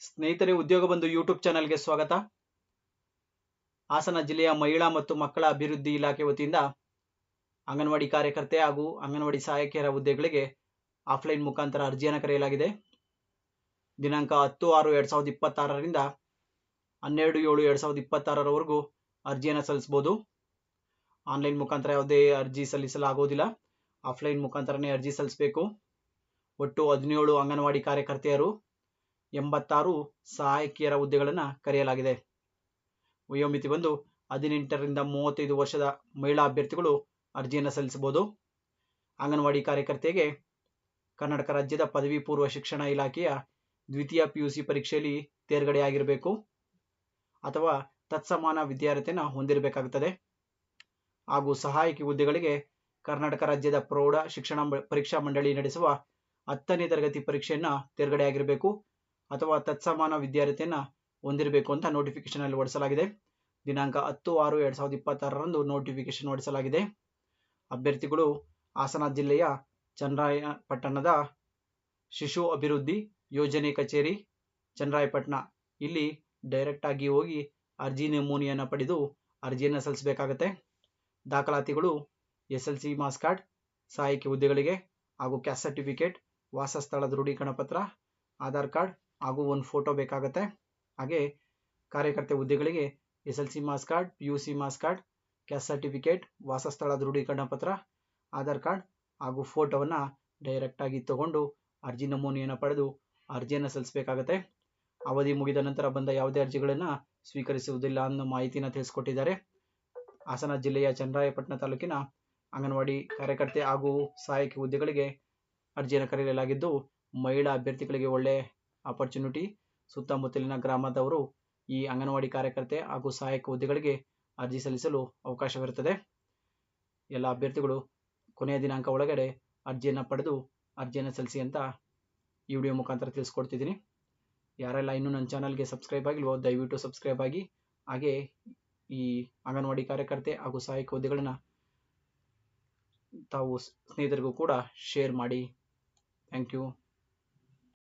ಸ್ನೇಹಿತರೆ, ಉದ್ಯೋಗ ಬಂಧು ಯೂಟ್ಯೂಬ್ ಚಾನೆಲ್ಗೆ ಸ್ವಾಗತ. ಹಾಸನ ಜಿಲ್ಲೆಯ ಮಹಿಳಾ ಮತ್ತು ಮಕ್ಕಳ ಅಭಿವೃದ್ಧಿ ಇಲಾಖೆ ವತಿಯಿಂದ ಅಂಗನವಾಡಿ ಕಾರ್ಯಕರ್ತೆ ಹಾಗೂ ಅಂಗನವಾಡಿ ಸಹಾಯಕಿಯರ ಹುದ್ದೆಗಳಿಗೆ ಆಫ್ಲೈನ್ ಮುಖಾಂತರ ಅರ್ಜಿಯನ್ನು ಕರೆಯಲಾಗಿದೆ. ದಿನಾಂಕ 10/6/2026ರಿಂದ 12/7/2026ರವರೆಗೂ ಅರ್ಜಿಯನ್ನು ಸಲ್ಲಿಸಬಹುದು. ಆನ್ಲೈನ್ ಮುಖಾಂತರ ಯಾವುದೇ ಅರ್ಜಿ ಸಲ್ಲಿಸಲಾಗುವುದಿಲ್ಲ. ಆಫ್ಲೈನ್ ಮುಖಾಂತರನೇ ಅರ್ಜಿ ಸಲ್ಲಿಸಬೇಕು. ಒಟ್ಟು 17 ಅಂಗನವಾಡಿ ಕಾರ್ಯಕರ್ತೆಯರು, 86 ಸಹಾಯಕಿಯರ ಹುದ್ದೆಗಳನ್ನು ಕರೆಯಲಾಗಿದೆ. ವಯೋಮಿತಿ ಬಂದು 18ರಿಂದ 35 ವರ್ಷದ ಮಹಿಳಾ ಅಭ್ಯರ್ಥಿಗಳು ಅರ್ಜಿಯನ್ನು ಸಲ್ಲಿಸಬಹುದು. ಅಂಗನವಾಡಿ ಕಾರ್ಯಕರ್ತೆಗೆ ಕರ್ನಾಟಕ ರಾಜ್ಯದ ಪದವಿ ಪೂರ್ವ ಶಿಕ್ಷಣ ಇಲಾಖೆಯ ದ್ವಿತೀಯ PUC ಪರೀಕ್ಷೆಯಲ್ಲಿ ತೇರ್ಗಡೆಯಾಗಿರಬೇಕು ಅಥವಾ ತತ್ಸಮಾನ ವಿದ್ಯಾರ್ಹತೆಯನ್ನು ಹೊಂದಿರಬೇಕಾಗುತ್ತದೆ. ಹಾಗೂ ಸಹಾಯಕಿ ಹುದ್ದೆಗಳಿಗೆ ಕರ್ನಾಟಕ ರಾಜ್ಯದ ಪ್ರೌಢ ಶಿಕ್ಷಣ ಪರೀಕ್ಷಾ ಮಂಡಳಿ ನಡೆಸುವ 10ನೇ ತರಗತಿ ಪರೀಕ್ಷೆಯನ್ನು ತೇರ್ಗಡೆಯಾಗಿರಬೇಕು ಅಥವಾ ತತ್ಸಮಾನ ವಿದ್ಯಾರ್ಹತೆಯನ್ನು ಹೊಂದಿರಬೇಕು ಅಂತ ನೋಟಿಫಿಕೇಶನ್ ಅಲ್ಲಿ ಹೊರಡಿಸಲಾಗಿದೆ. ದಿನಾಂಕ 10/6/2026ರಂದು ನೋಟಿಫಿಕೇಶನ್ ಹೊರಡಿಸಲಾಗಿದೆ. ಅಭ್ಯರ್ಥಿಗಳು ಹಾಸನ ಜಿಲ್ಲೆಯ ಚನ್ನರಾಯಪಟ್ಟಣದ ಶಿಶು ಅಭಿವೃದ್ಧಿ ಯೋಜನೆ ಕಚೇರಿ ಚನ್ನರಾಯಪಟ್ಟಣ ಇಲ್ಲಿ ಡೈರೆಕ್ಟ್ ಆಗಿ ಹೋಗಿ ಅರ್ಜಿ ನಮೂನೆಯನ್ನು ಪಡೆದು ಅರ್ಜಿಯನ್ನು ಸಲ್ಲಿಸಬೇಕಾಗತ್ತೆ. ದಾಖಲಾತಿಗಳು SLC ಮಾರ್ಕ್ಸ್ ಕಾರ್ಡ್, ಸಹಾಯಕಿ ಹುದ್ದೆಗಳಿಗೆ ಹಾಗೂ ಕ್ಯಾಸ್ಟ್ ಸರ್ಟಿಫಿಕೇಟ್, ವಾಸಸ್ಥಳ ದೃಢೀಕರಣ ಪತ್ರ, ಆಧಾರ್ ಕಾರ್ಡ್ ಹಾಗೂ ಒಂದು ಫೋಟೋ ಬೇಕಾಗುತ್ತೆ. ಹಾಗೆ ಕಾರ್ಯಕರ್ತೆ ಹುದ್ದೆಗಳಿಗೆ SLC marks card, PUC marks card, caste certificate, ವಾಸಸ್ಥಳ ದೃಢೀಕರಣ ಪತ್ರ, ಆಧಾರ್ ಕಾರ್ಡ್ ಹಾಗೂ ಫೋಟೋವನ್ನು ಡೈರೆಕ್ಟ್ ಆಗಿ ತಗೊಂಡು ಅರ್ಜಿ ನಮೂನೆಯನ್ನು ಪಡೆದು ಅರ್ಜಿಯನ್ನು ಸಲ್ಲಿಸಬೇಕಾಗತ್ತೆ. ಅವಧಿ ಮುಗಿದ ನಂತರ ಬಂದ ಯಾವುದೇ ಅರ್ಜಿಗಳನ್ನು ಸ್ವೀಕರಿಸುವುದಿಲ್ಲ ಅನ್ನೋ ಮಾಹಿತಿನ ತಿಳಿಸ್ಕೊಟ್ಟಿದ್ದಾರೆ. ಹಾಸನ ಜಿಲ್ಲೆಯ ಚನ್ನರಾಯಪಟ್ಟಣ ತಾಲೂಕಿನ ಅಂಗನವಾಡಿ ಕಾರ್ಯಕರ್ತೆ ಹಾಗೂ ಸಹಾಯಕಿ ಹುದ್ದೆಗಳಿಗೆ ಅರ್ಜಿಯನ್ನು ಕರೆಯಲಾಗಿದ್ದು, ಮಹಿಳಾ ಅಭ್ಯರ್ಥಿಗಳಿಗೆ ಒಳ್ಳೆ ಆಪರ್ಚುನಿಟಿ. ಸುತ್ತಮುತ್ತಲಿನ ಗ್ರಾಮದವರು ಈ ಅಂಗನವಾಡಿ ಕಾರ್ಯಕರ್ತೆ ಹಾಗೂ ಸಹಾಯಕ ಹುದ್ದೆಗಳಿಗೆ ಅರ್ಜಿ ಸಲ್ಲಿಸಲು ಅವಕಾಶವಿರುತ್ತದೆ. ಎಲ್ಲ ಅಭ್ಯರ್ಥಿಗಳು ಕೊನೆಯ ದಿನಾಂಕ ಒಳಗಡೆ ಅರ್ಜಿಯನ್ನು ಪಡೆದು ಅರ್ಜಿಯನ್ನು ಸಲ್ಲಿಸಿ ಅಂತ ಈ ವಿಡಿಯೋ ಮುಖಾಂತರ ತಿಳಿಸ್ಕೊಡ್ತಿದ್ದೀನಿ. ಯಾರೆಲ್ಲ ಇನ್ನೂ ನನ್ನ ಚಾನಲ್ಗೆ ಸಬ್ಸ್ಕ್ರೈಬ್ ಆಗಿಲ್ವೋ ದಯವಿಟ್ಟು ಸಬ್ಸ್ಕ್ರೈಬ್ ಆಗಿ. ಹಾಗೆ ಈ ಅಂಗನವಾಡಿ ಕಾರ್ಯಕರ್ತೆ ಹಾಗೂ ಸಹಾಯಕ ಹುದ್ದೆಗಳನ್ನು ತಾವು ಸ್ನೇಹಿತರಿಗೂ ಕೂಡ ಶೇರ್ ಮಾಡಿ. Thank you.